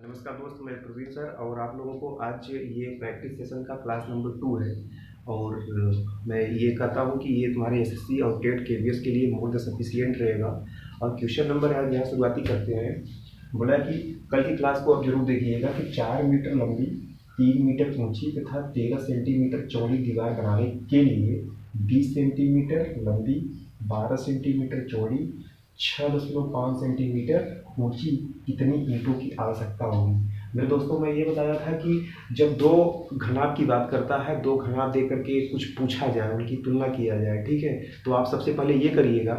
नमस्कार दोस्त, मैं प्रवीण सर और आप लोगों को आज ये प्रैक्टिस सेशन का क्लास नंबर 2 है। और मैं ये कहता हूँ कि ये तुम्हारे एसएससी और टेट केवीएस के लिए मोर द सफिशियंट रहेगा। और क्वेश्चन नंबर आज यहाँ शुरुआती करते हैं। बोला कि कल की क्लास को आप जरूर देखिएगा कि 4 मीटर लंबी, 3 मीटर ऊंची तथा 13 सेंटीमीटर चौड़ी दीवार बनाने के लिए 20 सेंटीमीटर लंबी, 12 सेंटीमीटर चौड़ी, 6.5 सेंटीमीटर ऊंची कितनी ईंटों की आवश्यकता होगी। मेरे दोस्तों, मैं ये बताया था कि जब दो घनाभ की बात करता है, दो घनाभ दे करके कुछ पूछा जाए, उनकी तुलना किया जाए, ठीक है। तो आप सबसे पहले ये करिएगा,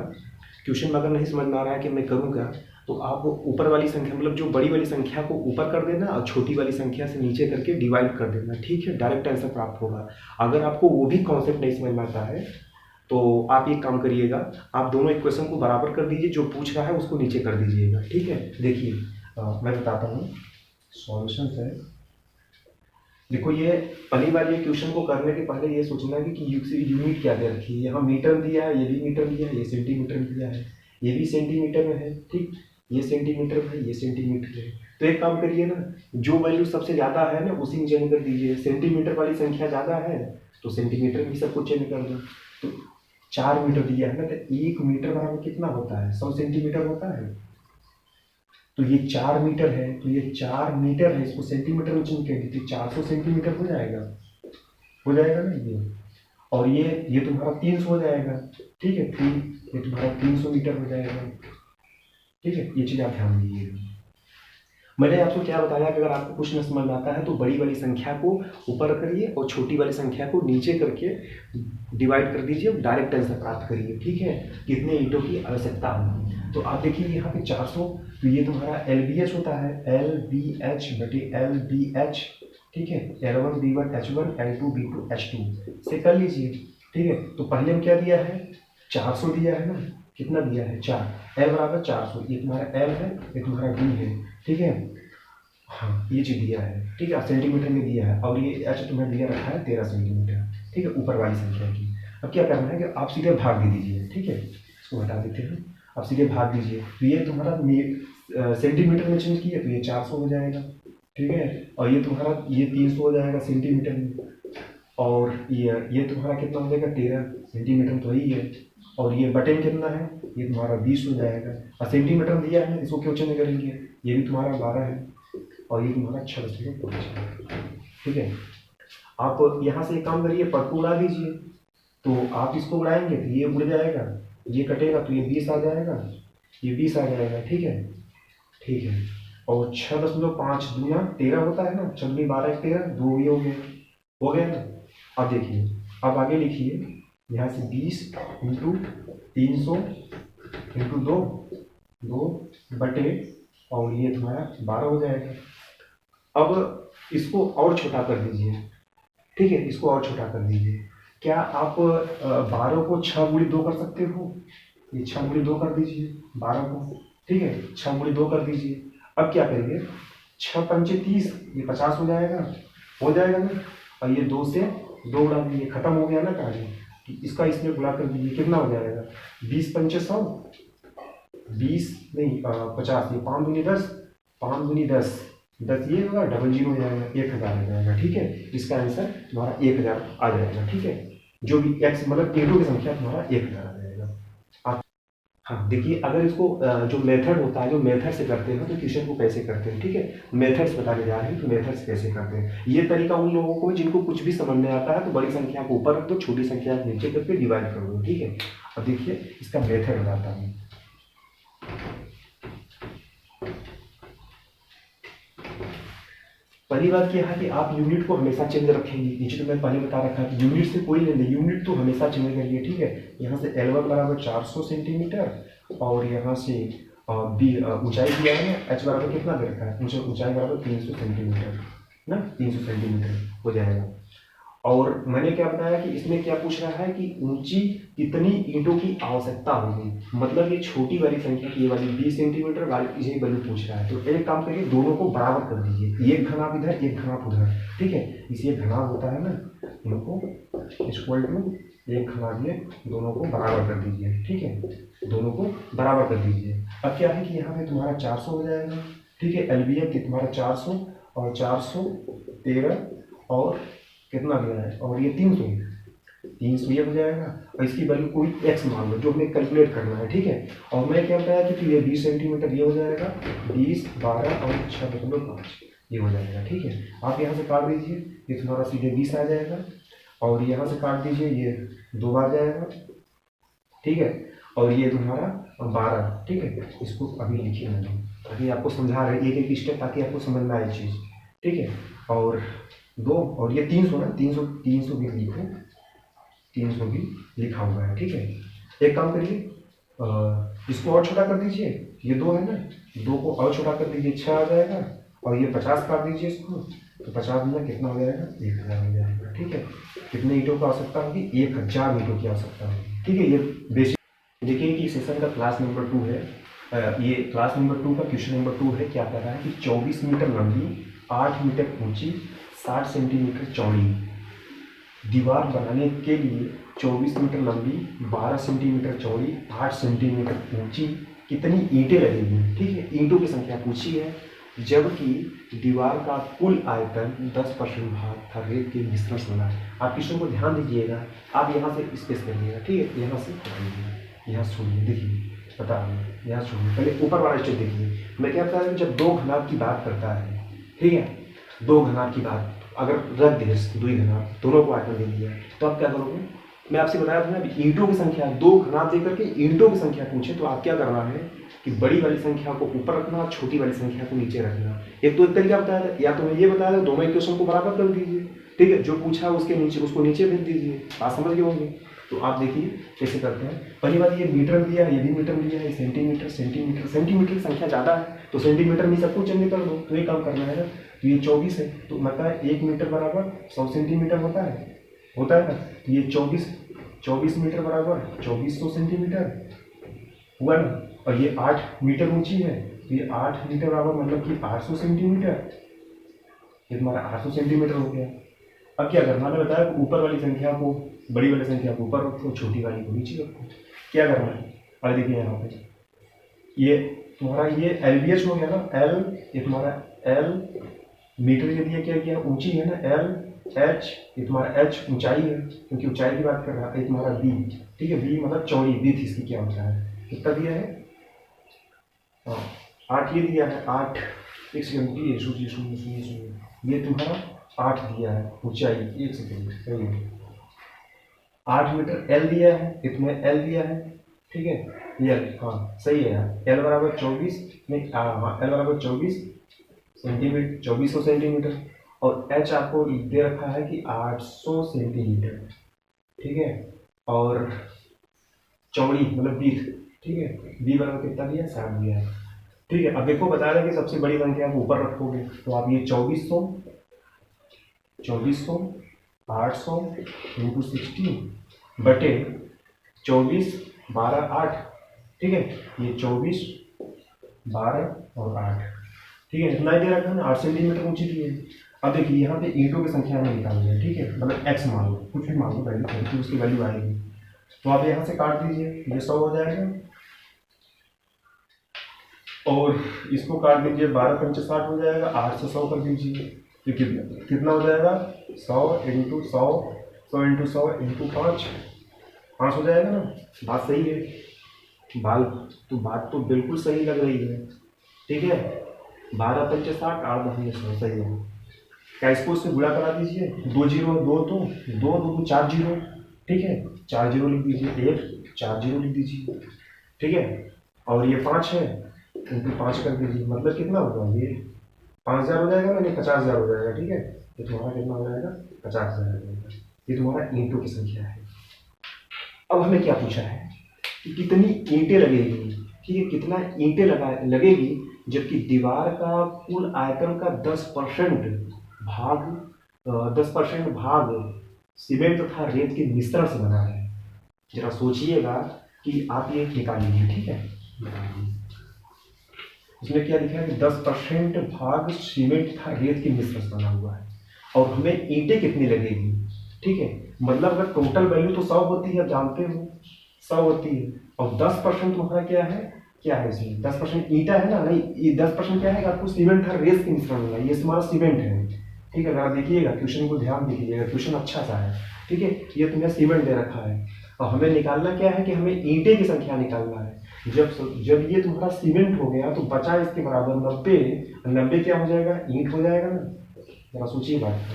क्वेश्चन में अगर नहीं समझ में आ रहा है कि मैं करूँ क्या, तो आप ऊपर वाली संख्या मतलब जो बड़ी वाली संख्या को ऊपर कर देना और छोटी वाली संख्या से नीचे करके डिवाइड कर देना, ठीक है। डायरेक्ट आंसर प्राप्त होगा। अगर आपको वो भी कॉन्सेप्ट नहीं समझ में आता है तो आप एक काम करिएगा, आप दोनों इक्वेशन को बराबर कर दीजिए, जो पूछ रहा है उसको नीचे कर दीजिएगा, ठीक है। देखिए मैं बताता हूँ सॉल्यूशन है। देखो, ये पहली बार ये क्वेश्चन को करने के पहले ये सोचना है कि यूनिट क्या दे रखी है। यहाँ मीटर दिया है, ये भी मीटर दिया है, ये सेंटीमीटर दिया है, ये भी सेंटीमीटर में है, ठीक। ये सेंटीमीटर है, ये सेंटीमीटर है। तो एक काम करिए ना, जो वैल्यू सबसे ज़्यादा है ना उसी में चेंज कर दीजिए। सेंटीमीटर वाली संख्या ज़्यादा है तो सेंटीमीटर भी सबको चेंज कर दो। तो 4 मीटर दिया है ना, तो 1 मीटर बराबर कितना होता है? 100 सेंटीमीटर होता है। तो ये 4 मीटर है, तो ये 4 मीटर है, इसको सेंटीमीटर में चेंज कर दीजिए, 400 सेंटीमीटर हो जाएगा, हो जाएगा ना ये। और ये तुम्हारा 300 हो जाएगा, ठीक है। ये तुम्हारा 300 मीटर हो जाएगा, ठीक है। ये चीज़ आप ध्यान दीजिएगा। मैंने आपको क्या बताया कि अगर आपको कुछ न समझ में आता है तो बड़ी वाली संख्या को ऊपर करिए और छोटी वाली संख्या को नीचे करके डिवाइड कर दीजिए, डायरेक्ट आंसर प्राप्त करिए, ठीक है। कितने ईंटों की आवश्यकता होगी। तो आप देखिए यहाँ पे 400, तो ये तुम्हारा LBH होता है, LBH बटे LBH, ठीक है। L1 B1 H1 L2 B2 H2 से कर लीजिए, ठीक है। तो पहले में क्या दिया है? 400 दिया है ना। कितना दिया है? 4। L बराबर 400, ये तुम्हारा L है, ये तुम्हारा B है, ठीक है। हाँ, ये चीज दिया है, ठीक है। सेंटीमीटर में दिया है और ये H तुम्हें दिया रखा है 13 सेंटीमीटर, ठीक है, ऊपर वाली संख्या की। अब क्या करना है कि आप सीधे भाग दे दीजिए, ठीक है। इसको हटा देते हैं, आप सीधे भाग दीजिए। तो ये तुम्हारा सेंटीमीटर में चेंज किया तो ये 400 हो जाएगा, ठीक है। और ये तुम्हारा ये 300 हो जाएगा सेंटीमीटर में। और ये तुम्हारा कितना हो जाएगा? 13 सेंटीमीटर, तो यही है। और ये बटे में कितना है? ये तुम्हारा 20 हो जाएगा। और सेंटीमीटर में दिया है, इसको क्यों चेंज करेंगे? ये भी तुम्हारा 12 है और ये तुम्हारा 6.5 है, ठीक है। आप यहाँ से एक काम करिए, पद को उड़ा दीजिए। तो आप इसको उड़ाएंगे तो ये उड़ जाएगा, ये कटेगा तो ये 20 आ जाएगा, ये 20 आ जाएगा, ठीक है, ठीक है। और 6.5 दूना 13 होता है ना, 6 12 13, 2 ये हो गया ना। अब देखिए, अब आगे लिखिए, यहाँ से 20 इंटू 300 इंटू 2 बटे, और ये तुम्हारा 12 हो जाएगा। अब इसको और छोटा कर दीजिए, ठीक है, इसको और छोटा कर दीजिए। क्या आप 12 को 6 गुणी 2 कर सकते हो? ये 6 गुणी 2 कर दीजिए 12 को, ठीक है, 6 गुणी 2 कर दीजिए। अब क्या करेंगे? 6 पंचे 30, ये 50 हो जाएगा ना। और ये 2 से 2 उड़ा दीजिए, खत्म हो गया ना कार्य। इसका इसमें गुणा कर दीजिए, कितना हो जाएगा? 20 पंचे 100, 20 नहीं 50, ये 5 दूनी 10, 5 दूनी 10, 10 ये होगा, डबल जीरो हो जाएगा, 1000 हो जाएगा, ठीक है। इसका आंसर तुम्हारा 1000 आ जाएगा, ठीक है। जो भी एक्स मतलब ईंटों की संख्या तुम्हारा 1000 आ जाएगा। आप हाँ देखिए, अगर इसको जो मेथड होता है, जो मेथड से करते हैं तो क्वेश्चन को कैसे करते हैं, ठीक है। मेथड से बताने जा रहे हैं कि मेथड से कैसे करते हैं। ये तरीका उन लोगों को जिनको कुछ भी समझ में आता है तो बड़ी संख्या को ऊपर रख दो, छोटी संख्या को नीचे करके डिवाइड कर दो, ठीक है। अब देखिए इसका मेथड बताता हूँ। पहली बात क्या है कि आप यूनिट को हमेशा चेंज रखेंगे। नीचे तो मैं पहले बता रखा कि यूनिट से कोई लेने, यूनिट तो हमेशा चेंज करिए, ठीक है। यहाँ से L1 बराबर 400 सेंटीमीटर और यहाँ से ऊंचाई दिया है ना, H बराबर कितना दे रखा है? ऊंचाई बराबर 300 सेंटीमीटर ना, 300 सेंटीमीटर हो जाएगा। और मैंने क्या बताया कि इसमें क्या पूछ रहा है कि ऊंची कितनी ईंटों की आवश्यकता होगी। मतलब ये छोटी वाली संख्या की, ये वाली 20 सेंटीमीटर वाली ये वैल्यू पूछ रहा है। तो एक काम करिए, दोनों को बराबर कर दीजिए, एक घनाभ इधर एक घनाभ उधर, ठीक है। इसे घनाभ होता है ना, इनको इक्वल टू एक घनाभ, ये दोनों को बराबर कर दीजिए, ठीक है, दोनों को बराबर कर दीजिए। अब क्या है कि यहाँ पे तुम्हारा 400 हो जाएगा, ठीक है। एलबीएम तुम्हारा 400 और 413 और कितना दिया है, और ये 300 ये हो जाएगा। और इसकी वैल्यू कोई एक्स मान लो जो हमें कैलकुलेट करना है, ठीक है। और मैं क्या बताया कि ये 20 सेंटीमीटर ये हो जाएगा, 20, 12 और 6.5 ये हो जाएगा, ठीक है। आप यहाँ से काट दीजिए, ये तुम्हारा सीधे 20 आ जाएगा, और यहाँ से काट दीजिए, ये 2 आ जाएगा, ठीक है। और ये तुम्हारा 12, ठीक है। इसको अभी लिखिए मैंने, अभी आपको समझा रहे एक एक स्टेप ताकि आपको समझ में आए चीज़, ठीक है। और 2 और ये 300 ना, 300 भी लिखो, 300 भी लिखा हुआ है, ठीक है। एक काम करिए, इसको और छोटा कर दीजिए, ये 2 है ना, 2 को और छोटा कर दीजिए, 6 आ जाएगा। और ये 50 काट दीजिए इसको, तो 50 में कितना हो जाएगा, 1000 हो जाएगा, ठीक है। कितने ईंटों की आवश्यकता होगी, 1000 ईंटों की आवश्यकता होगी, ठीक है। ये बेसिक देखिए कि सेशन का क्लास नंबर 2 है। ये क्लास नंबर 2 का क्वेश्चन नंबर 2 है। क्या कर रहा है कि 24 मीटर लंबी, 8 मीटर ऊंची, 60 सेंटीमीटर चौड़ी दीवार बनाने के लिए 24 मीटर लंबी, 12 सेंटीमीटर चौड़ी, 8 सेंटीमीटर ऊंची कितनी ईंटें लगेंगी, ठीक है। ईंटों की संख्या पूछी है, जबकि दीवार का कुल आयतन 10% भाग था रेत के मिश्रण से बना है। आप क्वेश्चन को ध्यान दीजिएगा, आप यहाँ से स्पेस करिएगा, ठीक है। यहाँ से यहाँ छोड़िए, देखिए बता रहा हूँ, यहाँ छोड़िए, पहले ऊपर वाला स्टेप देखिए। मैं क्या बता रहा हूँ, जब 2 घनाभ की बात करता है, ठीक है, 2 घनाभ की बात अगर रख दे, 2 घनाभ दोनों को आयतन दे दिया, तो आप क्या करोगे। मैं आपसे बताया था ना, ईंटों की संख्या 2 घनाभ दे करके ईंटों की संख्या पूछे, तो आप क्या करना है कि बड़ी वाली संख्या को ऊपर रखना, छोटी वाली संख्या को नीचे रखना। एक तो एक तरीका बताया था, या तो मैं ये बताया था, दोनों इक्वेशन को बराबर कर दीजिए, ठीक है। जो पूछा है उसके नीचे, उसको नीचे भेज दीजिए, आप समझ गए होंगे। तो आप देखिए कैसे करते हैं। पहली बात, ये मीटर दिया है, ये भी मीटर दिया है, सेंटीमीटर सेंटीमीटर की संख्या ज़्यादा है, तो सेंटीमीटर में सब कुछ चेंज कर दो, तो ये काम करना है ना। तो ये 24 है, तो मतलब 1 मीटर बराबर 100 सेंटीमीटर होता है ना। तो ये 24 मीटर बराबर 2400 सेंटीमीटर हुआ ना। और ये 8 मीटर ऊंची है, तो ये 8 मीटर बराबर मतलब कि 800 सेंटीमीटर, ये तुम्हारा 800 सेंटीमीटर हो गया। अब क्या करना, मैंने बताया ऊपर वाली संख्या को, बड़ी वाली संख्या को ऊपर रखो, छोटी वाली को नीचे रखो। क्या करना है, अरे देखिए यहाँ पे ये तुम्हारा ये एलबीएच हो गया ना, एल, ये तुम्हारा एल मीटर ये दिया, क्या किया, ऊंची है ना, एल एच, ये तुम्हारा एच ऊंचाई है, क्योंकि ऊंचाई की बात कर रहा है। ये तुम्हारा बी, ठीक है, बी मतलब चौड़ी, विड्थ इसकी क्या होता है, कितना दिया है, हाँ 8 ये दिया है, 8, एक सेकंड, ये तुम्हारा 8 दिया है ऊंचाई, एक सेकंड, 8 मीटर एल दिया है, इतने एल दिया है, ठीक है। एल, हाँ सही है यार, एल बराबर 24 नहीं, हाँ एल बराबर 24 सेंटीमीटर, 2400 सेंटीमीटर, और एच आपको दे रखा है कि 800 सेंटीमीटर, ठीक है। और चौड़ी मतलब बीथ, ठीक है, बी बराबर कितना दिया, 60 दिया है, ठीक है। अब देखो बताया था कि सबसे बड़ी संख्या आप ऊपर रखोगे, तो आप ये 2400 800 इंटू 16 बटे 24 12 8, ठीक है। ये 24 12 और 8, ठीक है, इतना ही दे रखा है ना, 8 सेंटीमीटर ऊंची दी है। अब देखिए यहाँ पे ईंटों की संख्या में निकालनी है, ठीक है, मतलब एक्स मान लो, कुछ भी मान लो वैल्यू, तो उसकी वैल्यू आएगी। तो आप यहाँ से काट दीजिए, ये 100 हो जाएगा, और इसको काट दीजिए, 12 पंचे 60 हो जाएगा, 8 से 100 कर दीजिए, तो कितना हो जाएगा, 100 इंटू 100, 100 इंटू 100 इंटू 5 हो जाएगा ना। बात सही है, बात तो बिल्कुल सही लग रही है, ठीक है। 12 पंचे 60, 8 10 100, सही है। क्या इसको उससे गुणा करा दीजिए, 2 जीरो 2 तो 2 2 4 जीरो, ठीक है, 4 जीरो लिख दीजिए, 1 4 जीरो लिख दीजिए, ठीक है। और ये 5 है, इंटू 5 कर दीजिए, मतलब कितना होगा, ये 5000 हो जाएगा, मैंने 50000 हो जाएगा, ठीक है। ये तुम्हारा कितना हो जाएगा, 50000 हो जाएगा। ये तुम्हारा ईंटों की संख्या है। अब हमें क्या पूछा है कि कितनी ईंटें लगेगी, ठीक है, कितना ईंटें लगेगी, जबकि दीवार का कुल आयतन का 10% भाग सीमेंट तथा रेत के मिश्रण से बना है। जरा सोचिएगा कि आप ये निकालिए, ठीक है। इसमें क्या लिखा है कि 10% भाग सीमेंट तथा रेत के मिश्रण से बना हुआ है, और हमें ईंटें कितनी लगेगी, ठीक है। मतलब अगर टोटल वैल्यू तो 100 होती है, आप जानते हो 100 होती है, और 10% तुम्हारा क्या है, क्या है इसमें 10% ईटा है ना, नहीं ये 10% क्या है कि आपको सीमेंट हर रेस के मिश्रण होगा, ये हमारा सीमेंट है। ठीक है, अगर देखिएगा क्वेश्चन को ध्यान दीजिएगा, क्वेश्चन अच्छा सा है। ठीक है, ये तुम्हें सीमेंट दे रखा है और हमें निकालना क्या है कि हमें ईंटे की संख्या निकालना है। जब ये तुम्हारा सीमेंट हो गया तो बचा इसके बराबर 90, 90 क्या हो जाएगा, ईंट हो जाएगा ना। जरा सोचिए बात को।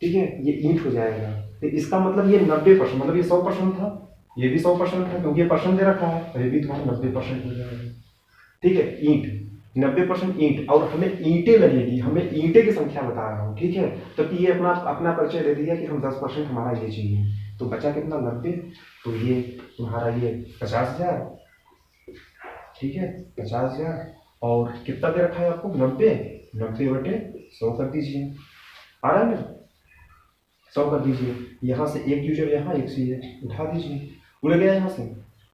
ठीक है, ये ईंट हो जाएगा, तो इसका मतलब ये 90%, मतलब ये 100% था, ये भी 100% था क्योंकि ये परसेंट दे रखा है, तो ये भी तुम्हारा 90% हो जाएगा। ठीक है, ईंट 90% ईंट, और हमें ईंटें लगेगी, हमें ईंटे की संख्या बता रहा हूँ। ठीक है, तो ये अपना अपना परिचय दे दिया कि हम 10% हमारा ये चाहिए, तो बचा कितना 90, तो ये तुम्हारा ये 50,000। ठीक है, 50,000 और कितना दे रखा है आपको 90, 90/100 कर दीजिए, आ रहा है ना, 100 कर दीजिए। यहाँ से एक यूजर यहाँ, एक से ये उठा दीजिए, उड़ गया यहाँ से,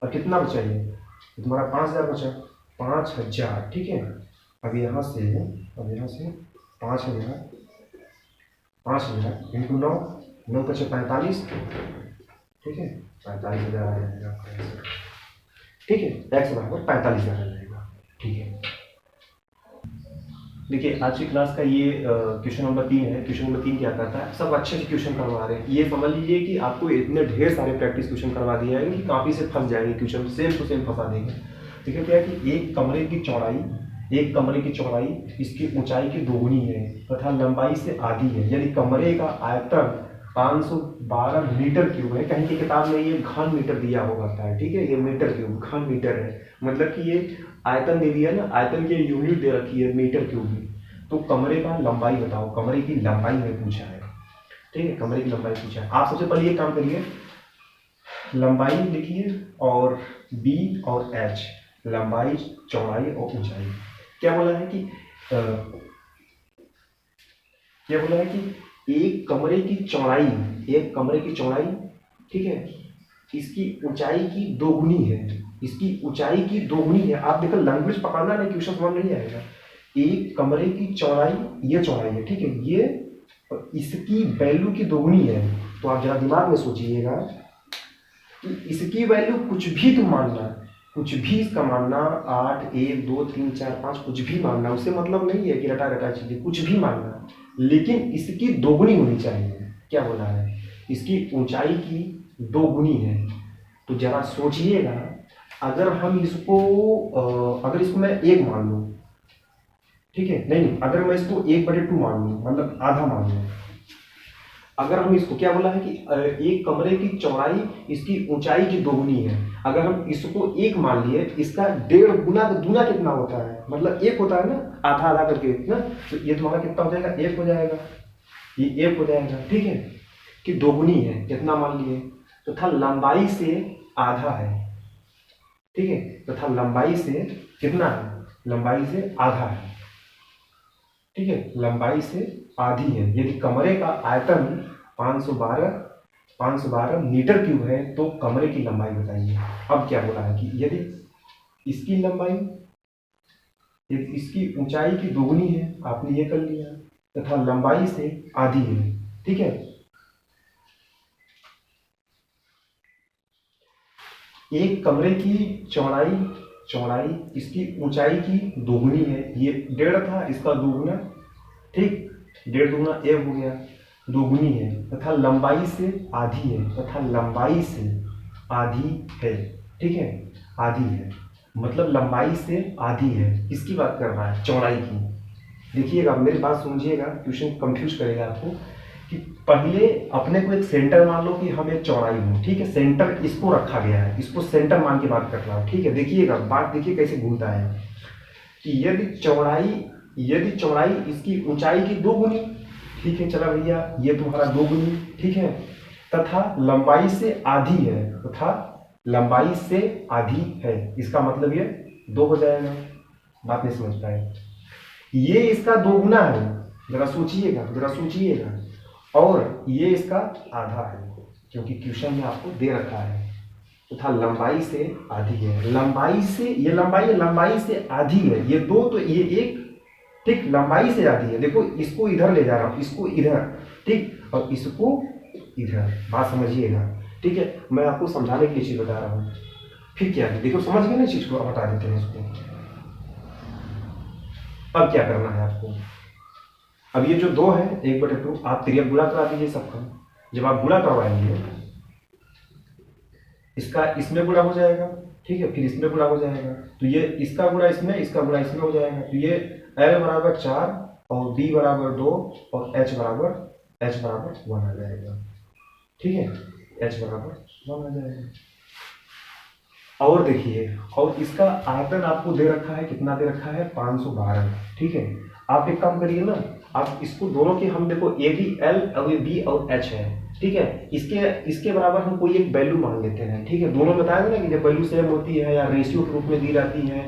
और कितना बचा ये, तुम्हारा 5,000 बचा, 5,000। ठीक है, अब यहाँ से 5,000, 5,000 इंटू 9, 9 बचे 45। ठीक है, 45,000 आ जाएगा आपका आंसर। ठीक है, x बराबर 45,000 आ जाएगा। ठीक है, देखिए आज की क्लास का ये क्वेश्चन नंबर 3 है। क्वेश्चन नंबर 3 क्या करता है, सब अच्छे से क्वेश्चन करवा रहे हैं। ये समझ लीजिए कि आपको इतने ढेर सारे प्रैक्टिस क्वेश्चन करवा दिया है कि कॉपी से फंस जाएंगे, क्वेश्चन सेम टू सेम फंसा देंगे। देखिए क्या है कि एक कमरे की चौड़ाई इसकी ऊंचाई की दोगुनी है तथा लंबाई से आधी है, यानी कमरे का आयतन 512 मीटर क्यूब है। कहीं की किताब में ये घन मीटर दिया होगा है। ठीक है, ये मीटर क्यूब घन मीटर है, मतलब कि ये आयतन दे दिया ना, आयतन की यूनिट दे रखी है मीटर क्यूब में। तो कमरे का लंबाई बताओ, कमरे की लंबाई में पूछा है। ठीक है, कमरे की लंबाई पूछा है। आप सबसे पहले ये काम करिए, लंबाई लिखिए और बी और एच, लंबाई, चौड़ाई और ऊंचाई। क्या बोला है कि एक कमरे की चौड़ाई, ठीक है, इसकी ऊंचाई की दोगुनी है। आप देखो लैंग्वेज पकड़ना नहीं, क्वेश्चन समझ नहीं आएगा। एक कमरे की चौड़ाई, ये चौड़ाई है, ठीक है, ये इसकी वैल्यू की दोगुनी है। तो आप जरा दिमाग में सोचिएगा कि इसकी वैल्यू कुछ भी तुम मानना, कुछ भी इसका मानना, 8, 1, 2, 3, 4, 5 कुछ भी मानना, उससे मतलब नहीं है कि रटा चीजें, कुछ भी मानना, लेकिन इसकी दोगुनी होनी चाहिए। क्या बोला है, इसकी ऊंचाई की दोगुनी है। तो जरा सोचिएगा, अगर इसको मैं 1 मान लूँ, ठीक है, नहीं, अगर मैं इसको 1/2 मान लूँ, मतलब आधा मान लूँ। अगर हम इसको, क्या बोला है कि एक कमरे की चौड़ाई इसकी ऊंचाई की दोगुनी है, अगर हम इसको 1 मान लिए, इसका 1.5 गुना तो दूना कितना होता है, मतलब 1 होता है ना, आधा आधा करके ना, तो ये तुम्हारा कितना हो जाएगा, 1 हो जाएगा, ये 1 हो जाएगा। ठीक है, कि दोगुनी है, कितना मान लिए, तथा लंबाई से आधा है। ठीक है, तथा लंबाई से कितना है, लंबाई से आधा है। ठीक है, लंबाई से आधी है। यदि कमरे का आयतन 512 मीटर क्यूब है तो कमरे की लंबाई बताइए। अब क्या बोला है कि यदि इसकी लंबाई, यदि इसकी ऊंचाई की दोगुनी है, आपने ये कर लिया, तथा लंबाई से आधी है। ठीक है, एक कमरे की चौड़ाई इसकी ऊंचाई की दोगुनी है, ये 1.5 था, इसका दोगुना, ठीक, 1.5 दूना 1 हो गया, दोगुनी है, तथा लंबाई से आधी है, ठीक है, आधी है, मतलब लंबाई से आधी है। किसकी बात कर रहा है, चौड़ाई की। देखिएगा, मेरी बात समझिएगा, क्वेश्चन कंफ्यूज करेगा आपको। कि पहले अपने को एक सेंटर मान लो कि हम एक चौड़ाई हूँ, ठीक है, सेंटर इसको रखा गया है, इसको सेंटर मान के बात कर रहा हूँ। ठीक है, देखिएगा बात, देखिए कैसे घूमता है कि यदि चौड़ाई इसकी ऊंचाई की दोगुनी, ठीक है, चला भैया, ये तुम्हारा दोगुनी, ठीक है, तथा लंबाई से आधी है, इसका मतलब ये 2 हो जाएगा। बात नहीं समझ पाए, ये इसका दोगुना है, जरा सोचिएगा, और ये इसका आधा है, क्योंकि क्वेश्चन में आपको दे रखा है, तथा लंबाई से आधी है। लंबाई से आधी है, ये 2 तो ये 1, ठीक, लंबाई से आधी है। देखो, इसको इधर ले जा रहा हूँ, इसको इधर, ठीक, और इसको इधर। बात समझिएगा, ठीक है, मैं आपको समझाने के लिए चीज बता रहा हूँ। फिर क्या है, देखो समझ गए ना चीज को, अब हटा देते हैं इसको। अब क्या करना है आपको, अब ये जो 2 है 1/2 आप तिर्यक गुणा करा दीजिए सबका। जब आप गुणा करवाएंगे, इसका इसमें गुणा हो जाएगा, ठीक है, फिर इसमें गुणा हो जाएगा, तो ये इसका गुणा इसमें, इसका गुणा इसमें हो जाएगा, तो ये L बराबर 4 और D बराबर 2 और H बराबर 1 आ जाएगा, ठीक है, H बराबर 1 आ जाएगा। और देखिए, और इसका आयतन आपको दे रखा है, कितना दे रखा है, 512, ठीक है। आप एक काम करिए ना, आप इसको दोनों के, हम देखो ये भी L और ये B और H है, ठीक है, इसके बराबर हम कोई एक वैल्यू मान लेते हैं, ठीक है। दोनों बताया ना कि जब वैल्यू सेम होती है या रेशियो के रूप में दी जाती है,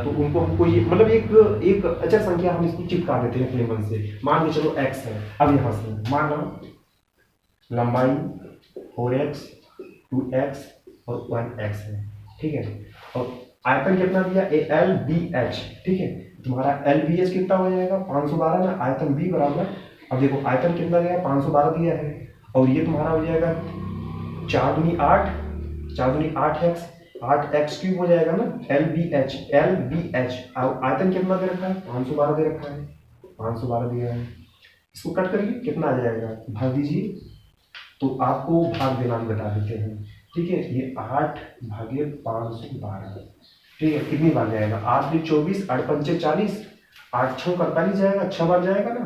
तो उनको हम कोई मतलब एक अचर संख्या हम इसको चिपका देते हैं अपने मन से। मान के चलो x है, अब यहाँ से मान लो लंबाई 4x 2x और 1x है, ठीक है, और आयतन कितना दिया, LBH, ठीक है, तुम्हारा LBH कितना हो जाएगा 512 में, आयतन B बराबर, अब देखो आयतन कितना दिया है 512 दिया है, और ये तुम्हारा हो जाएगा 4 दूनी 8, 4 दूनी 8x, 8x क्यूब हो जाएगा ना, LBH, और आयतन कितना दे रखा है 512 दे रखा है, 512 दिया है। इसको कट करिए, कितना आ जाएगा, भाग दीजिए, तो आपको भाग देना हम बता देते हैं, ठीक है। ये 8 भागे 512, ठीक है, कितनी बार जाएगा, 8 दूनी 24, 8 पंचे 40, 8 छः 48 जाएगा, 6 बार जाएगा ना,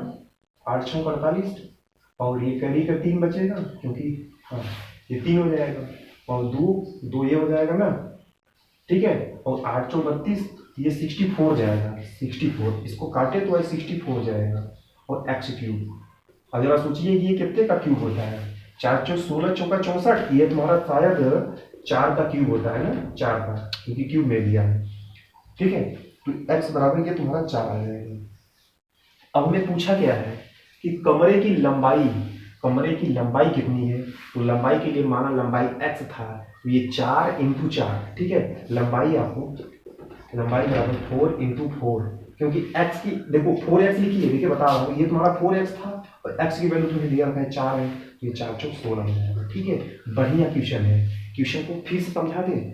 8 छः 48, और ये करी का 3 बचेगा, क्योंकि हाँ ये 3 हो जाएगा, और 2 ये हो जाएगा ना, ठीक है, और 8 चौ 32, ये 64 जाएगा, 64, इसको काटे तो 64 जाएगा, और x क्यूब। अब जरा सोचिए कि ये कितने का क्यूब होता है, 4 चौ 16 चौका 64, ये तुम्हारा शायद 4 का क्यूब होता है ना, 4 का, क्योंकि क्यूब में दिया है, ठीक है, तो x बराबर ये तुम्हारा 4 आ जाएगा। अब हमें पूछा गया है कि कमरे की लंबाई कितनी है, तो लंबाई के लिए माना लंबाई x था, तो ये 4 × 4, ठीक है, लंबाई बराबर 4 × 4, क्योंकि x की देखो 4x लिखिए, देखिए बता रहा हूँ, ये तुम्हारा 4x था और x की वैल्यू तुम्हें दिया है 4 है, तो ये 4 चौक 16 हो जाएगा, ठीक है। बढ़िया क्वेश्चन है, क्वेश्चन को फिर से समझा दें,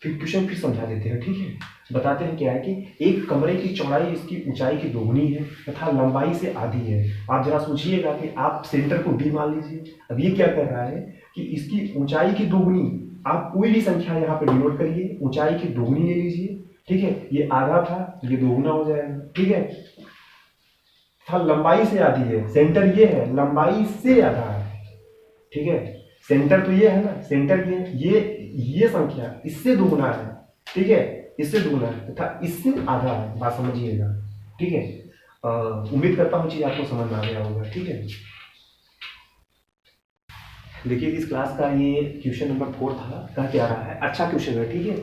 फिर समझा देते हैं, ठीक है। बताते हैं क्या है कि एक कमरे की चौड़ाई इसकी ऊंचाई की दोगुनी है तथा लंबाई से आधी है। आप जरा सोचिएगा कि आप सेंटर को b मान लीजिए, अब ये क्या कर रहा है कि इसकी ऊंचाई की दोगुनी, आप कोई भी संख्या यहाँ पे डिनोट करिए, ऊंचाई की दोगुनी ले लीजिए, ठीक है, ये आधा था तो ये दोगुना हो जाएगा, ठीक है, था लंबाई से आधी है, सेंटर ये है, लंबाई से आधा है, ठीक है, सेंटर तो ये है ना, सेंटर ये संख्या इससे दुगुना है, ठीक है, इससे दुगुना है तथा इससे आधा है, बात समझिएगा, ठीक है। उम्मीद करता हूँ चीज आपको समझ में आ गया होगा, ठीक है। देखिए इस क्लास का ये क्वेश्चन नंबर 4 था, कह क्या रहा है, अच्छा क्वेश्चन है, ठीक है,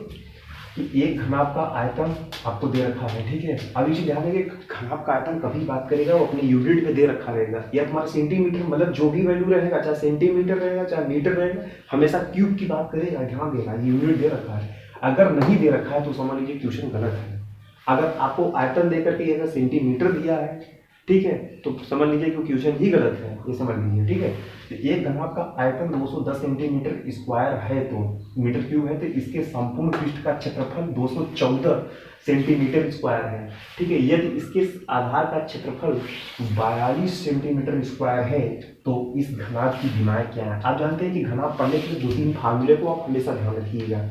कि एक घनाभ का आयतन आपको दे रखा है, ठीक है। अब इसे ध्यान देंगे, घनाभ का आयतन कभी बात करेगा वो अपने यूनिट में दे रखा रहेगा, या तुम्हारा सेंटीमीटर, मतलब जो भी वैल्यू रहेगा, चाहे सेंटीमीटर रहेगा चाहे मीटर रहेगा, हमेशा क्यूब की बात करेगा, ध्यान देना, यूनिट दे रखा है। अगर नहीं दे रखा है तो समझ लीजिए क्वेश्चन गलत है। अगर आपको आयतन देकर के अगर सेंटीमीटर दिया है, ठीक है, तो समझ लीजिए कि क्वेश्चन ही गलत है, ये समझ लीजिए, ठीक है। तो एक घनाभ का आयतन 210 सेंटीमीटर स्क्वायर है, तो मीटर क्यूब है, तो इसके संपूर्ण पृष्ठ का क्षेत्रफल 214 सेंटीमीटर स्क्वायर है, ठीक है। यदि इसके आधार का क्षेत्रफल 42 सेंटीमीटर स्क्वायर है, तो इस घनाभ की दिमाग क्या है। आप जानते हैं कि घनाभ पढ़ने के लिए 2-3 फार्मूले को आप हमेशा ध्यान रखिएगा,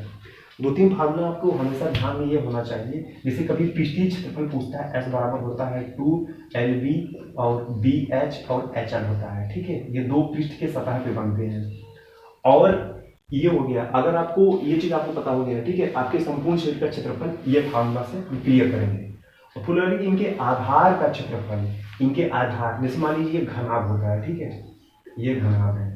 2-3 फार्मूला आपको हमेशा ध्यान में ये होना चाहिए। जैसे कभी पृष्ठीय क्षेत्रफल पूछता है, S बराबर होता है 2LB और BH और HL होता है, ठीक है, ये 2 पृष्ठ के सतह पे बनते हैं। और ये हो गया, अगर आपको ये चीज आपको पता हो गया, ठीक है, आपके संपूर्ण शरीर का क्षेत्रफल ये फार्मूला से क्लियर करेंगे। और फुलरी इनके आधार का क्षेत्रफल, इनके आधार, जैसे मान लीजिए घनाभ होता है, ठीक है, ये घनाभ है,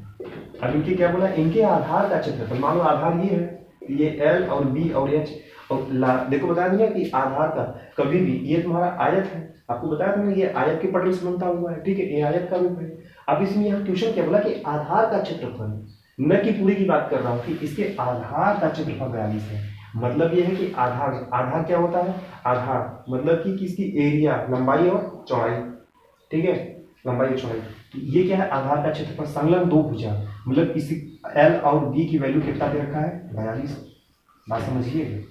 अब इनके क्या बोला, इनके आधार का क्षेत्रफल, मान लो आधार ये है, ये L और B और H, और देखो बताया था ना कि आधार का कभी भी, ये तुम्हारा आयत है, आपको बताया था ना ये आयत के पटल से बनता हुआ है, ठीक है, ये आयत का रूप है। अब इसमें यहाँ क्वेश्चन क्या बोला कि आधार का क्षेत्रफल, न कि पूरी की बात कर रहा हूँ, कि इसके आधार का क्षेत्रफल 42 है। मतलब ये है कि आधार क्या होता है, आधार मतलब कि किसकी एरिया, लंबाई और चौड़ाई, ठीक है, लंबाई और चौड़ाई, तो ये क्या है, आधार का क्षेत्रफल संलग्न 2 भुजा, मतलब इस L और B की वैल्यू कितना दे रखा है 42, बात समझिएगा।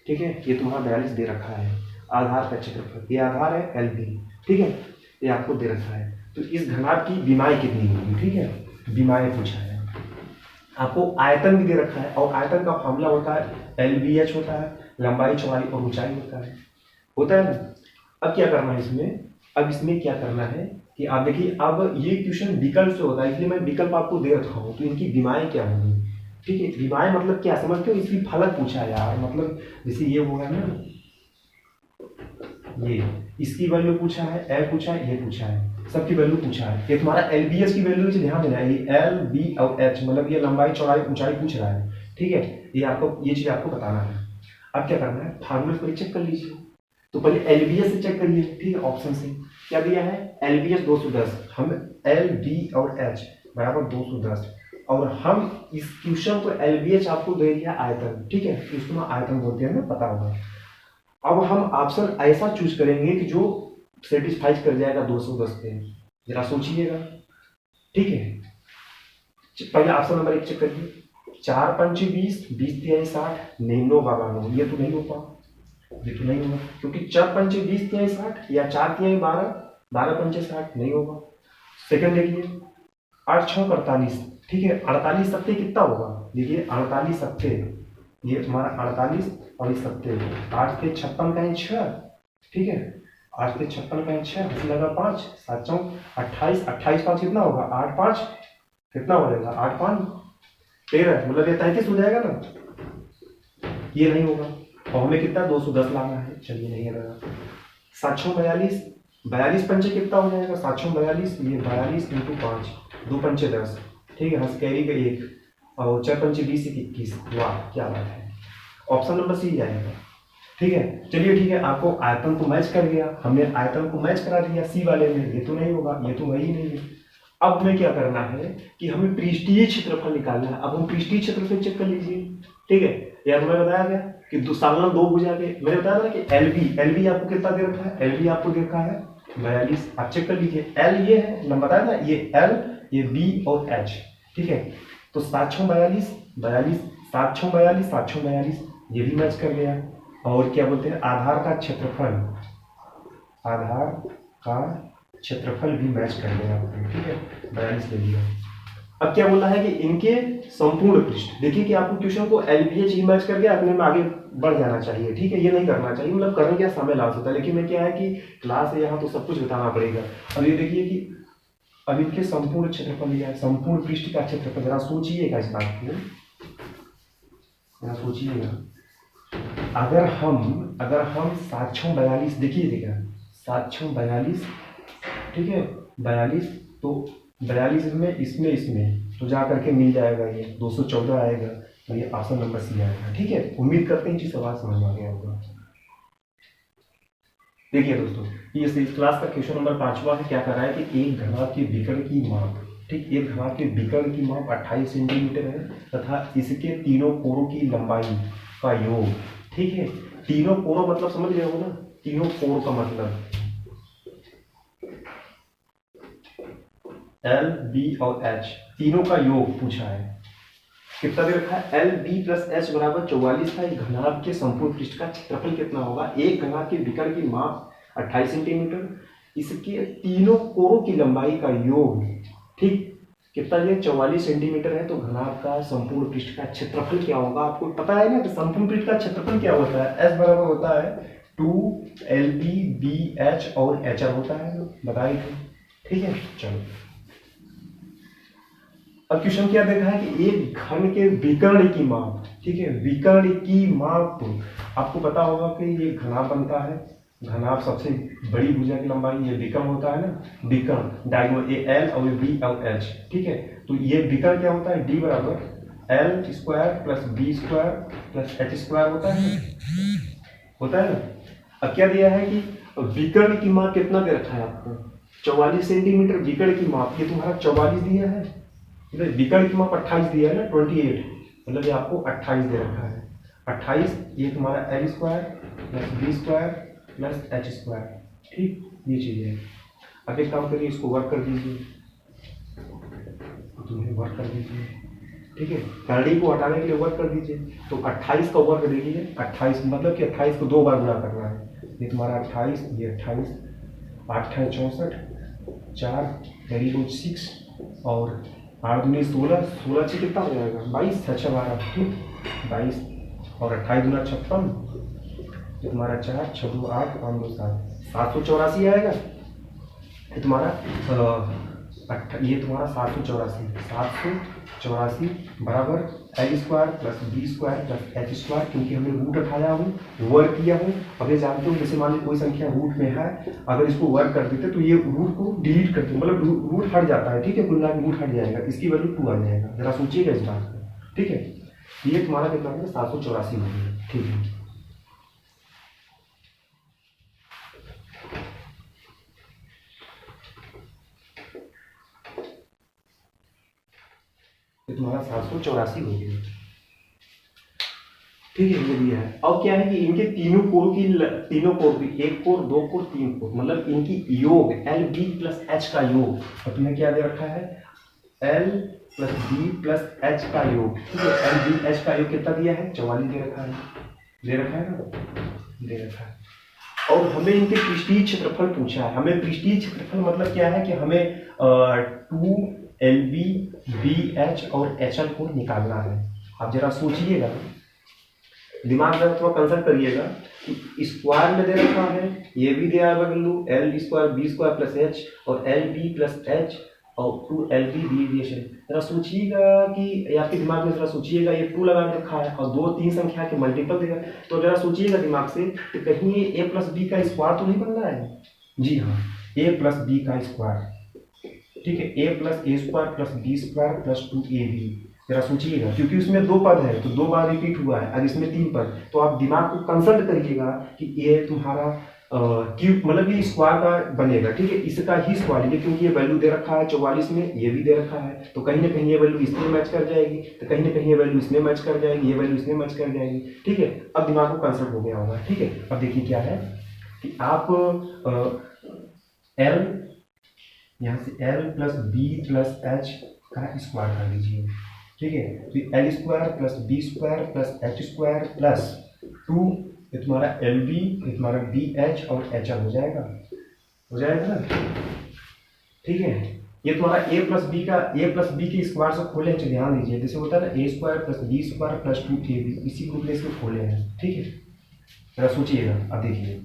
ठीक है, ये तुम्हारा 42 दे रखा है आधार का क्षेत्रफल, ये आधार है LB। ठीक है, ये आपको दे रखा है। तो इस घनाभ की विमाएँ कितनी होगी? ठीक है, विमाएँ पूछा है। आपको आयतन भी दे रखा है, और आयतन का फॉर्मूला होता है LBH होता है, लंबाई चौड़ाई और ऊंचाई होता है ना। अब क्या करना है इसमें, अब इसमें क्या करना है कि आप देखिए, अब ये क्वेश्चन विकल्प से होता है, इसलिए मैं विकल्प आपको दे रखा हूँ। तो इनकी विमाएँ क्या होंगी? ठीक है, विमाएँ मतलब क्या समझते हो? इसकी फलक पूछा है यार, मतलब जैसे ये होगा ना, ये इसकी वैल्यू पूछा है, L पूछा है, ये पूछा है, सबकी वैल्यू पूछा है। ये तुम्हारा LBH की वैल्यू से ध्यान देना है, ये L B और H मतलब ये लंबाई चौड़ाई ऊंचाई पूछ रहा है। ठीक है, ये आपको ये चीज आपको बताना है। अब क्या करना है, फार्मूले को चेक कर लीजिए। तो पहले LBH से चेक करिए। ठीक है, ऑप्शन से क्या दिया है, LBH 210, हम LB और H बराबर 210, और हम इस क्वेश्चन को LBH आपको दे दिया आयतन। ठीक है, इसको आयतन बोलते हैं ना, पता होगा। अब हम ऑप्शन ऐसा चूज करेंगे कि जो सेटिस्फाइज कर जाएगा 210 पे। जरा सोचिएगा। ठीक है, पहले ऑप्शन नंबर 1 चेक करिए। 4 पंचे 20, 20 तिहाई 60, निन्नो बाबा नो, ये तो नहीं होगा, ये तो नहीं होगा, क्योंकि 4 पंचे 20 तिहाई 60 या 4 तिहाई 12, 12 पंचे 60 नहीं होगा। सेकंड देखिए, 8 6 48। ठीक है, 48 सत्ते कितना होगा? देखिए 48 सत्ते, ये तुम्हारा 48 और इस सत्ते 8 के 56 का 6। ठीक है, 8 के 56 का 6, हंसी लगा 5, 7 चौक 28, 28 5 कितना होगा? 8 5 कितना हो जाएगा? 8 5 13, मतलब ये 33 हो जाएगा ना। ये नहीं होगा, और हमें कितना 210 लाना है। चलिए नहीं है, 7 6 42, 42 पंचे कितना हो जाएगा? 7 6 42, ये 42 इंटू 5, 2 पंचे 10। ठीक है, हंस कैरी का 1, और 4 पंचे 20 21। वाह क्या बात है, ऑप्शन नंबर सी जाएगा। ठीक है, चलिए ठीक है, आपको आयतन तो मैच कर गया, हमने आयतन को मैच करा दिया सी वाले में, ये तो नहीं होगा, ये तो वही नहीं है। अब हमें क्या करना है कि हमें पृष्ठीय क्षेत्रफल निकालना है। अब हम पृष्ठीय क्षेत्रफल चेक कर लीजिए। ठीक है, यार मैं बताया गया कि सामने 2 भुजा के, मैंने बताया था कि LB आपको कितना दे रखा है? LB आपको दे रखा है 42। आप चेक कर लीजिए, L ये है, मैं बताया था ये L, ये B और H। ठीक है, तो 7 6 42, 42, 7 6 42, 7 6 42, ये भी मैच कर गया। और क्या बोलते हैं, आधार का क्षेत्रफल, आधार का क्षेत्रफल भी मैच कर गया। ठीक है, 42 ले लिया। अब क्या बोला है कि इनके संपूर्ण पृष्ठ, देखिए कि आपको क्वेश्चन को LBH ही मैच कर गया, अपने में आगे बढ़ जाना चाहिए। ठीक है, ये नहीं करना चाहिए, मतलब करने का समय लॉस होता है, लेकिन मैं क्या है कि क्लास है यहाँ तो सब कुछ बताना पड़ेगा। अब ये देखिए कि अब इनके संपूर्ण क्षेत्रफल लिया है, संपूर्ण पृष्ठ का क्षेत्रफल। जरा सोचिएगा इस बात को, जरा सोचिएगा। अगर हम 7 6 42, देखिएगा 7 6 42, ठीक है 42, तो 42 इसमें तो जा करके मिल जाएगा, ये 214 आएगा, और ये ऑप्शन नंबर सी आएगा। ठीक है, उम्मीद करते हैं कि सवाल समझ में आ गया होगा। देखिए दोस्तों, ये इस क्लास का क्वेश्चन नंबर 5वां है। क्या कर रहा है कि एक घनाभ के विकर्ण की माप, ठीक, एक घनाभ के विकर्ण की माप 28 सेंटीमीटर है तथा इसके तीनों कोणों की लंबाई का योग। ठीक है, तीनों कोणों मतलब समझ रहे हो ना, तीनों कोण का मतलब L B और H तीनों का योग पूछा है। कितना दे रखा है? L B प्लस H बराबर 44 था। एक घनाभ के संपूर्ण पृष्ठ का क्षेत्रफल कितना होगा? एक घनाभ के विकर्ण की माप 28 सेंटीमीटर, इसके तीनों कोणों की लंबाई का योग, ठीक, कितना ये 44 सेंटीमीटर है। तो घनाभ का संपूर्ण पृष्ठ का क्षेत्रफल क्या होगा? आपको पता है ना कि संपूर्ण पृष्ठ का क्षेत्रफल क्या होता है? S बराबर होता है 2LB BH और HR होता है, बताइए। ठीक है, चलो अब क्वेश्चन क्या देखा है कि एक घन के विकर्ण की माप, ठीक है, विकर्ण की माप। आपको पता होगा कि ये घनाभ बनता है, घनाभ सबसे बड़ी भुजा की लंबाई, ये विकर्ण होता है ना, विकर्ण डायगोनल, ये L और ये B और H। ठीक है, तो ये विकर्ण क्या होता है? D बराबर L square plus B square plus H square होता है ना। अब क्या दिया है कि विकर्ण की माप कितना दे रखा है आपको? 44 सेंटीमीटर विकर्ण की माप, ये तुम्हारा 44 दिया है, विकर्ण की माप 28 दिया है ना, 28, मतलब ये आपको 28 दे रखा है। 28 ये तुम्हारा L square plus B square plus H square. ठीक, ये चीज़ है। अब एक काम करिए, इसको वर्क कर दीजिए, तुम्हें वर्क कर दीजिए। ठीक है, करड़ी को हटाने के लिए वर्क कर दीजिए। तो 28 का वर्क दे दीजिए, 28 मतलब कि 28 को 2 बार गुणा करना है। ये तुम्हारा 28, ये 28, 8 64, 4 वेरी गुड 6 और 8 दूनी 16, 16 से कितना हो जाएगा 22, 6 12, ठीक 22 और 28 दूना 56, ये तुम्हारा 4 6 2 8 5 2 7, 784 आएगा। ये तुम्हारा ये तुम्हारा 784 बराबर L square plus B square plus H square, क्योंकि हमने रूट उठाया हूँ, वर्क किया हूँ। अब ये जानते हो, जैसे मान लीजिए कोई संख्या रूट में है, अगर इसको वर्क कर देते तो ये रूट को डिलीट करते, मतलब रूट हट जाता है, ठीक है, कुल मिला के रूट हट जाएगा, इसकी वैल्यू 2 आ जाएगा। जरा सोचिएगा इस बात को, ठीक है। ये तुम्हारा कितना है 784 हो गया, ठीक है। ये तुम्हारा 784 हो गया, ठीक है, ये दिया है। अब क्या है कि इनके तीनों कोर की एक कोर, दो कोर, तीन कोर, मतलब इनकी योग एल बी प्लस एच का योग, और तुम्हें क्या दे रखा है L plus B plus H का योग, ठीक है। एल बी एच का योग कितना दिया है 44 दे रखा है, दे रखा है ना, दे रखा है। और हमें इनके पृष्ठीय क्षेत्रफल पूछा है। हमें पृष्ठीय क्षेत्रफल मतलब क्या है कि हमें 2 एल बी बी एच और एच एल को निकालना है। आप जरा सोचिएगा, दिमाग में थोड़ा कंसल्ट करिएगा कि स्क्वायर में दे रखा है, ये भी दिया है value L square B square plus H और एल बी प्लस एच और 2 एल बी डिविएशन। जरा सोचिएगा कि आपके दिमाग में जरा सोचिएगा, ये 2 लगा के रखा है और 2 3 संख्या के मल्टीपल देगा, तो जरा सोचिएगा दिमाग से कि कहीं ये ए प्लस बी का स्क्वायर तो नहीं बन रहा है। जी हाँ, ए प्लस बी का स्क्वायर, ठीक है, A plus A square plus B square plus 2ab। जरा सोचिएगा, क्योंकि उसमें 2 पद है तो 2 बार रिपीट हुआ है, और इसमें 3 पद, तो आप दिमाग को कंसल्ट करिएगा कि ये तुम्हारा क्यूब मतलब ये स्क्वायर का बनेगा, ठीक है, इसका ही स्क्वायर है, क्योंकि ये वैल्यू दे रखा है 44 में, ये भी दे रखा है, तो कहीं ना कहीं ये वैल्यू इसमें मैच कर जाएगी, तो कहीं ना कहीं ये वैल्यू इसमें मैच कर जाएगी, ये वैल्यू इसमें मैच कर जाएगी, ठीक है। अब दिमाग को कंसल्ट हो गया होगा, ठीक है। अब देखिए क्या है कि आप एल यहाँ से L plus B plus H का स्क्वायर कर लीजिए, ठीक है। तो L square plus B square plus H square plus 2, ये तुम्हारा एल बी, ये तुम्हारा बी एच और एच एल हो जाएगा ना, ठीक है। ये तुम्हारा ए प्लस बी के स्क्वायर से खोले हैं, ध्यान दीजिए, जैसे होता है ना A square plus B square plus 2ab, इसी ग्रुप में इसको खोले हैं, ठीक है। जरा सोचिएगा, अब देखिए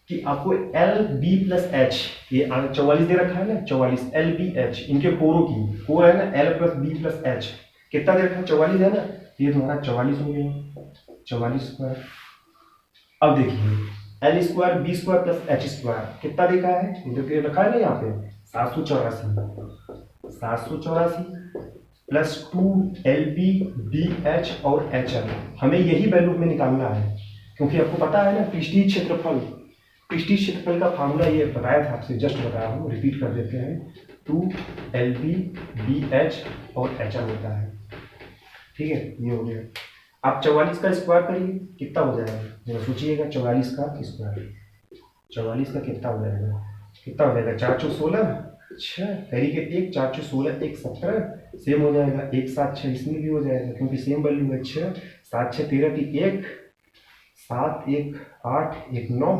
कि आपको एल बी प्लस एच, ये 44 दे रखा है ना, 44 एल बी एच, इनके कोरों की कोर है ना, L plus B plus H कितना दे रखा है 44 है ना, ये तुम्हारा 44 हो गया, 44 स्क्वायर। अब देखिए L square B square plus H square कितना देखा है, देखिए रखा है ना यहाँ पे 784 plus 2 L B B H और एच एल, हमें यही वैल्यू में निकालना है, क्योंकि आपको पता है ना पृष्ठीय क्षेत्रफल का फार्मूला ये बताया था आपसे, जस्ट बताया हूँ, रिपीट कर देते हैं, 2 एल बी बी एच और एच एल होता है, ठीक है। ये हो गया। आप 44 का स्क्वायर करिए, कितना हो जाएगा जरा सोचिएगा, 44 का स्क्वायर, 44 का कितना हो जाएगा, 4 चौ 16, 6 तरीके 1, 4 चौ 16, 1 17, सेम हो जाएगा, 1 7 6 इसमें भी हो जाएगा, क्योंकि सेम वैल्यू है 6 7 6 13 की 1 7 1 8 1 9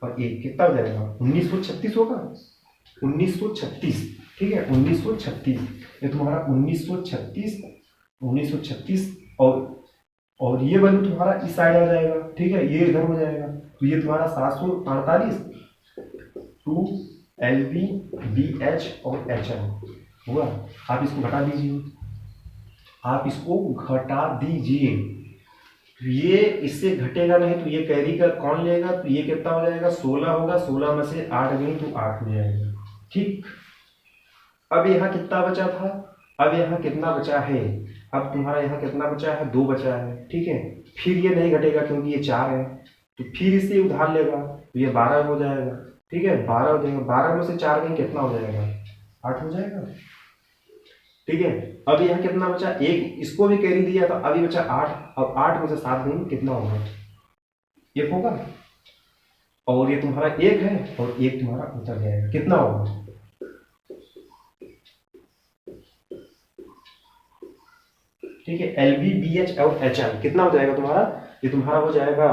और 1 कितना हो जाएगा 1936 होगा, 1936, ठीक है, 1936, ये तुम्हारा 1936 और ये वैल्यू तुम्हारा इस साइड आ जाएगा, ठीक है, ये इधर हो जाएगा, तो ये तुम्हारा 748 2 एल बी बी एच और एच एल हुआ। आप इसको घटा दीजिए, ये इससे घटेगा नहीं, तो ये कैरी का कौन लेगा, तो ये कितना हो जाएगा 16 होगा, 16 में से 8 गई तो 8 हो जाएगा, ठीक। अब यहाँ कितना बचा था, अब यहाँ कितना बचा है, अब तुम्हारा यहाँ कितना बचा है 2 बचा है, ठीक है। फिर ये नहीं घटेगा क्योंकि ये 4 है, तो फिर इससे उधार लेगा तो ये 12 हो जाएगा, ठीक है, 12 हो जाएगा, 12 में से 4 गई कितना हो जाएगा 8 हो जाएगा, ठीक है। अब यहाँ कितना बचा, एक इसको भी कैरी दिया था, अभी बचा 8, अब 8 में से 7 गई कितना होगा 1 होगा, और ये तुम्हारा 1 है और 1 तुम्हारा उतर जाएगा, कितना होगा ठीक है, एल बी बी एच और एच एल कितना हो जाएगा तुम्हारा, ये तुम्हारा हो जाएगा,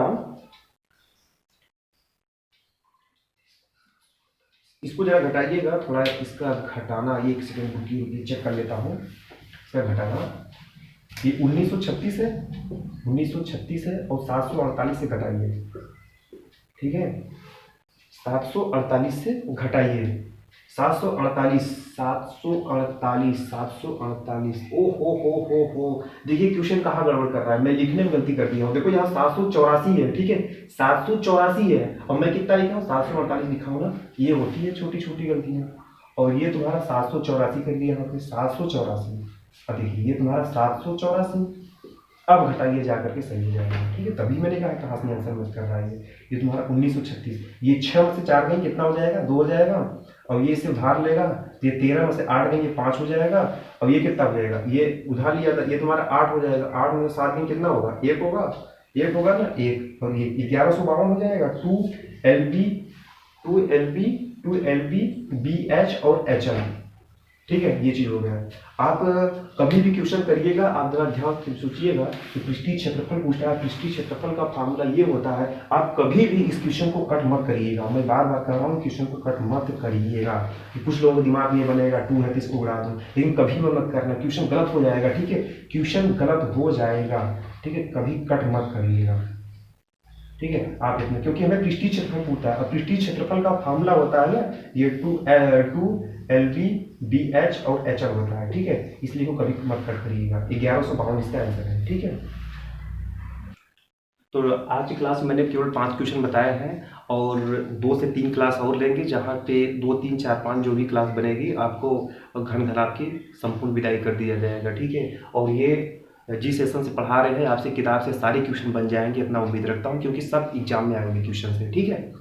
इसको जरा घटाइएगा थोड़ा, इसका घटाना, ये एक सेकंड रुकिए चेक कर लेता हूँ इसका घटाना। ये 1936 है, 1936 है और 748 से घटाइए, ठीक है, 748 से घटाइए, 748, 748, 748, ओ हो, देखिए क्वेश्चन कहाँ गड़बड़ कर रहा है, मैं लिखने में गलती कर दिया हूँ। देखो यहाँ 784 है, ठीक है, 784 है और मैं कितना लिखा हूँ, 748 लिखा हूँ ना, ये होती है छोटी छोटी गलतियाँ। और ये तुम्हारा 784 कर दिया यहाँ पे, 784। अब देखिए ये तुम्हारा 784, अब घटाइए जा करके सही हो जाएगा, ठीक है, तभी मैंने कहा कहाँ से आंसर मत कर रहा है। ये तुम्हारा 1936, ये 6 में से 4 गई कितना हो जाएगा, 2 हो जाएगा, और ये इसे उधार लेगा तो ये 13 में से 8 गई, ये 5 हो जाएगा, और ये कितना हो जाएगा, ये उधार लिया था, ये तुम्हारा 8 हो जाएगा, 8 में से 7 गई कितना होगा, 1 होगा, 1 होगा ना, 1, और ये 1152 हो जाएगा। 2 एल बी एच और एच एल, ठीक है, ये चीज हो गया। आप कभी भी क्वेश्चन करिएगा, आप जरा ध्यान से सोचिएगा कि पृष्ठीय क्षेत्रफल पूछ रहा है, पृष्ठीय क्षेत्रफल का फार्मूला ये होता है, आप कभी भी इस क्वेश्चन को कट मत करिएगा, मैं बार बार कह रहा हूँ क्वेश्चन को कट मत करिएगा, कि कुछ लोगों के दिमाग में ये बनेगा 2 है तो इसको उड़ा दूँ, लेकिन कभी मत करना, क्वेश्चन गलत हो जाएगा, ठीक है, क्वेश्चन गलत हो जाएगा, ठीक है, कभी कट मत करिएगा, ठीक है। आप इसमें, क्योंकि हमें पृष्ठीय क्षेत्रफल पूछता है और पृष्ठीय क्षेत्रफल का फार्मूला होता है ना, ये 2 एल बी बी एच और एच एल होता है, ठीक है, इसलिए को कभी मत कट करिएगा। 1152 इसका आंसर है, ठीक है। तो आज की क्लास में मैंने केवल 5 क्वेश्चन बताए हैं और 2 से 3 क्लास और लेंगे, जहाँ पे 2, 3, 4, 5 जो भी क्लास बनेगी आपको घन घनाभ की संपूर्ण विदाई कर दिया जाएगा, ठीक है। और ये जिस सेशन से पढ़ा रहे हैं आपसे किताब से सारे क्वेश्चन बन जाएंगे, इतना उम्मीद रखता हूँ, क्योंकि सब एग्जाम में आएंगे क्वेश्चन से, ठीक है।